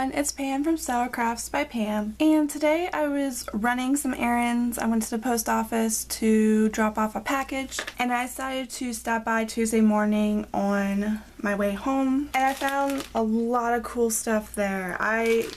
everyone, it's Pam from Stellar Crafts by Pam, and today I was running some errands. I went to the post office to drop off a package, and I decided to stop by Tuesday morning on my way home, and I found a lot of cool stuff there. I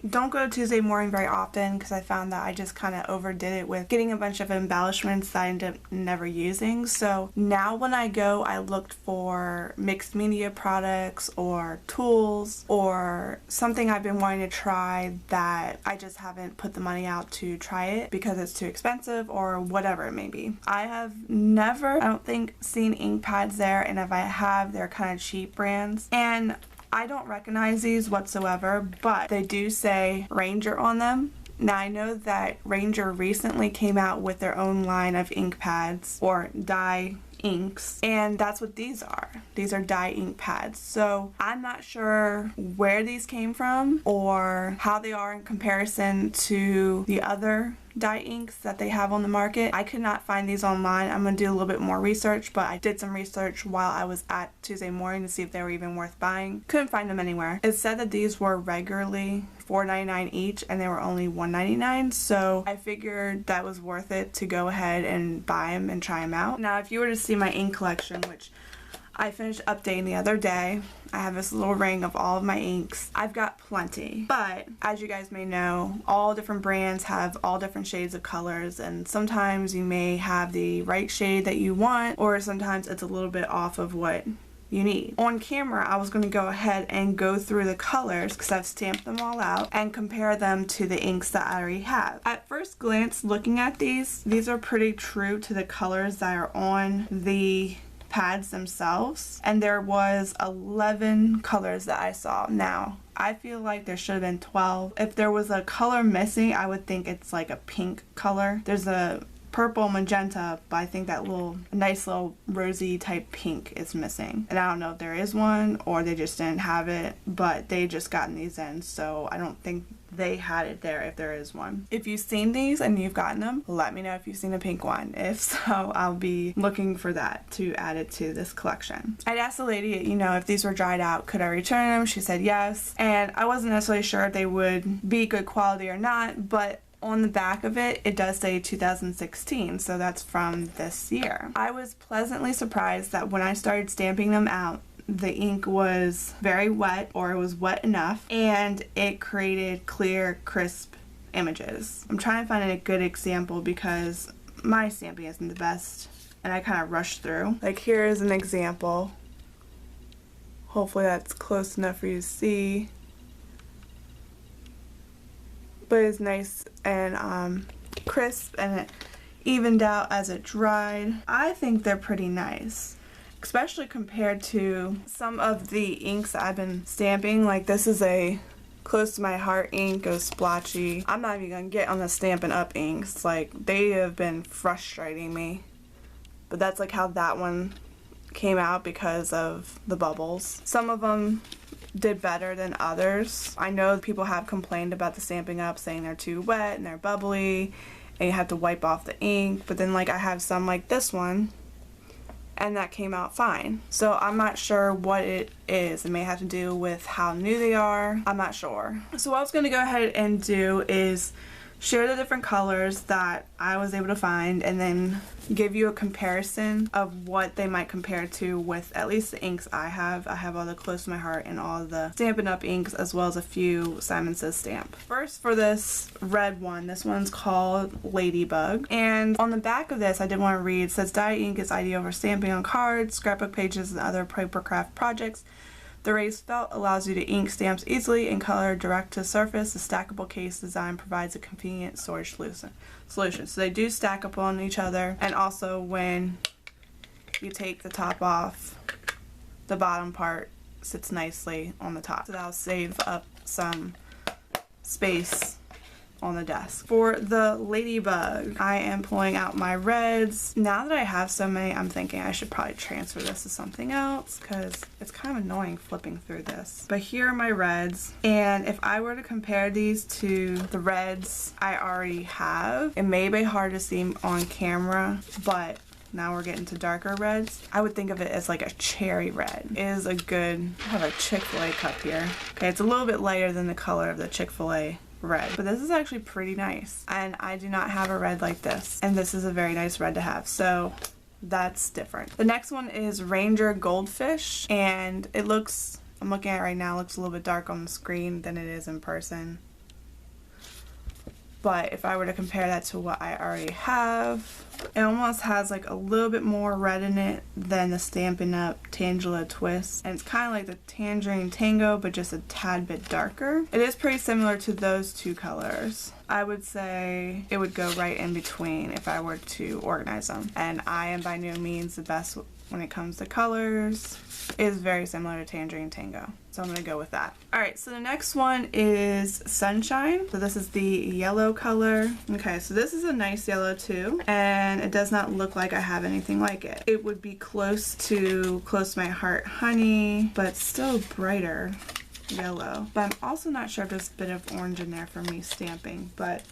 don't go to Tuesday morning very often because I found that I just kind of overdid it with getting a bunch of embellishments that I ended up never using. So now when I go, I looked for mixed media products or tools or something I've been wanting to try that I just haven't put the money out to try it because it's too expensive or whatever it may be. I have never, I don't think, seen ink pads there, and if I have, they're kind of cheap brands. And I don't recognize these whatsoever, but they do say Ranger on them. Now I know that Ranger recently came out with their own line of ink pads or dye inks, and that's what these are. These are dye ink pads. So I'm not sure where these came from or how they are in comparison to the other dye inks that they have on the market. I could not find these online. I'm gonna do a little bit more research, but I did some research while I was at Tuesday morning to see if they were even worth buying. Couldn't find them anywhere. It said that these were regularly $4.99 each and they were only $1.99, so I figured that was worth it to go ahead and buy them and try them out. Now if you were to see my ink collection, which I finished updating the other day, I have this little ring of all of my inks. I've got plenty, but as you guys may know, all different brands have all different shades of colors, and sometimes you may have the right shade that you want, or sometimes it's a little bit off of what you need. On camera, I was going to go ahead and go through the colors because I've stamped them all out and compare them to the inks that I already have. At first glance, looking at these are pretty true to the colors that are on the pads themselves, and there was 11 colors that I saw. Now I feel like there should have been 12. If there was a color missing, I would think it's like a pink color. There's a purple, magenta, but I think that nice little rosy type pink is missing, and I don't know if there is one or they just didn't have it, but they just gotten these in, so I don't think they had it there if there is one. If you've seen these and you've gotten them, let me know if you've seen a pink one. If so, I'll be looking for that to add it to this collection. I'd asked the lady, if these were dried out, could I return them? She said yes, and I wasn't necessarily sure if they would be good quality or not, but on the back of it, it does say 2016, so that's from this year. I was pleasantly surprised that when I started stamping them out, the ink was very wet, or it was wet enough, and it created clear, crisp images. I'm trying to find a good example because my stamping isn't the best, and I kind of rushed through. Like, here is an example. Hopefully that's close enough for you to see. But it's nice and crisp, and it evened out as it dried. I think they're pretty nice, especially compared to some of the inks that I've been stamping. Like, this is a close to my heart ink, goes splotchy. I'm not even gonna get on the Stampin' Up inks. Like, they have been frustrating me, but that's like how that one came out because of the bubbles. Some of them did better than others. I know people have complained about the Stampin' Up, saying they're too wet and they're bubbly and you have to wipe off the ink, but then like I have some like this one and that came out fine. So I'm not sure what it is. It may have to do with how new they are. I'm not sure. So what I was going to go ahead and do is share the different colors that I was able to find and then give you a comparison of what they might compare to with at least the inks I have. I have all the Close to My Heart and all the Stampin' Up inks, as well as a few Simon Says Stamp. First, for this red one, this one's called Ladybug, and on the back of this I did want to read, it says dye ink is ideal for stamping on cards, scrapbook pages, and other paper craft projects. The raised felt allows you to ink stamps easily and color direct to surface. The stackable case design provides a convenient storage solution. So they do stack up on each other, and also when you take the top off, the bottom part sits nicely on the top. So that'll save up some space on the desk. For the Ladybug, I am pulling out my reds. Now that I have so many, I'm thinking I should probably transfer this to something else because it's kind of annoying flipping through this. But here are my reds, and if I were to compare these to the reds I already have, it may be hard to see on camera, but now we're getting to darker reds. I would think of it as like a cherry red. It is a good, I have a Chick-fil-A cup here. Okay, it's a little bit lighter than the color of the Chick-fil-A red, but this is actually pretty nice. And I do not have a red like this. And this is a very nice red to have. So that's different. The next one is Ranger Goldfish, and it looks, I'm looking at it right now, it looks a little bit dark on the screen than it is in person. But if I were to compare that to what I already have, it almost has like a little bit more red in it than the Stampin' Up! Tangela Twist. And it's kind of like the Tangerine Tango, but just a tad bit darker. It is pretty similar to those two colors. I would say it would go right in between if I were to organize them. And I am by no means the best when it comes to colors. It is very similar to Tangerine Tango. So I'm going to go with that. Alright, so the next one is Sunshine. So this is the yellow color. Okay, so this is a nice yellow too. And it does not look like I have anything like it. It would be close to My Heart Honey, but still brighter yellow. But I'm also not sure if there's a bit of orange in there for me stamping, but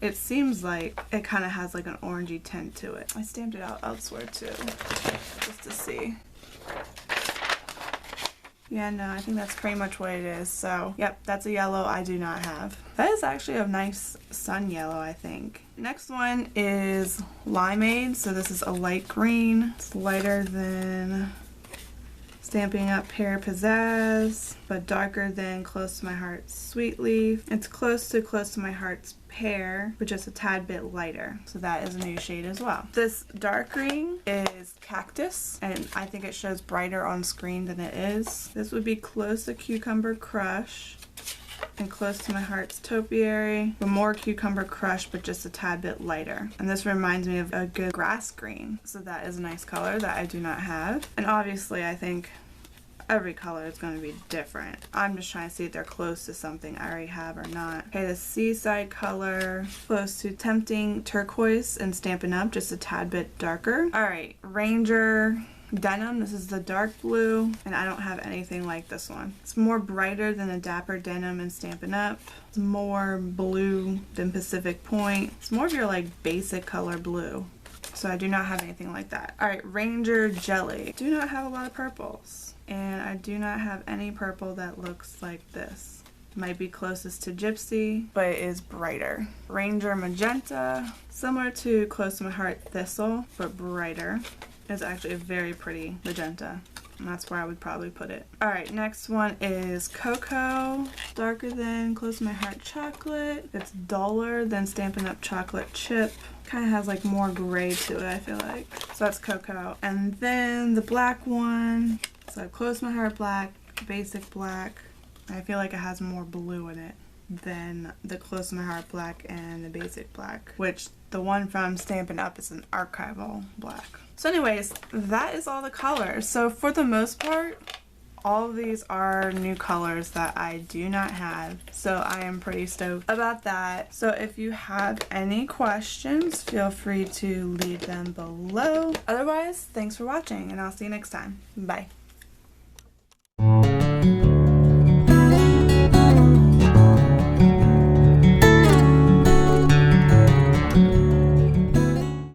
it seems like it kind of has like an orangey tint to it. I stamped it out elsewhere too, just to see. Yeah, no, I think that's pretty much what it is. So, yep, that's a yellow I do not have. That is actually a nice sun yellow, I think. Next one is Limeade. So this is a light green. It's lighter than Stampin' Up! Pear Pizzazz, but darker than Close to My Heart's Sweet Leaf. It's close to My Heart's Pear, but just a tad bit lighter. So that is a new shade as well. This dark green is Cactus, and I think it shows brighter on screen than it is. This would be close to Cucumber Crush and Close to My Heart's Topiary, but more Cucumber Crush, but just a tad bit lighter. And this reminds me of a good grass green. So that is a nice color that I do not have. And obviously I think every color is going to be different. I'm just trying to see if they're close to something I already have or not. Okay, the Seaside color, close to Tempting Turquoise and Stampin' Up!, just a tad bit darker. Alright, Ranger Denim. This is the dark blue, and I don't have anything like this one. It's more brighter than the Dapper Denim and Stampin' Up! It's more blue than Pacific Point. It's more of your like basic color blue. So I do not have anything like that. Alright, Ranger Jelly. Do not have a lot of purples. And I do not have any purple that looks like this. Might be closest to Gypsy, but it is brighter. Ranger Magenta, similar to Close to My Heart Thistle, but brighter. It's actually a very pretty magenta, and that's where I would probably put it. Alright, next one is Cocoa, darker than Close to My Heart Chocolate. It's duller than Stampin' Up! Chocolate Chip. Kind of has like more gray to it, I feel like. So that's Cocoa. And then the black one. So Close My Heart Black, Basic Black. I feel like it has more blue in it than the Close My Heart Black and the Basic Black, which the one from Stampin' Up! Is an archival black. So anyways, that is all the colors. So for the most part, all of these are new colors that I do not have, so I am pretty stoked about that. So if you have any questions, feel free to leave them below. Otherwise, thanks for watching, and I'll see you next time. Bye.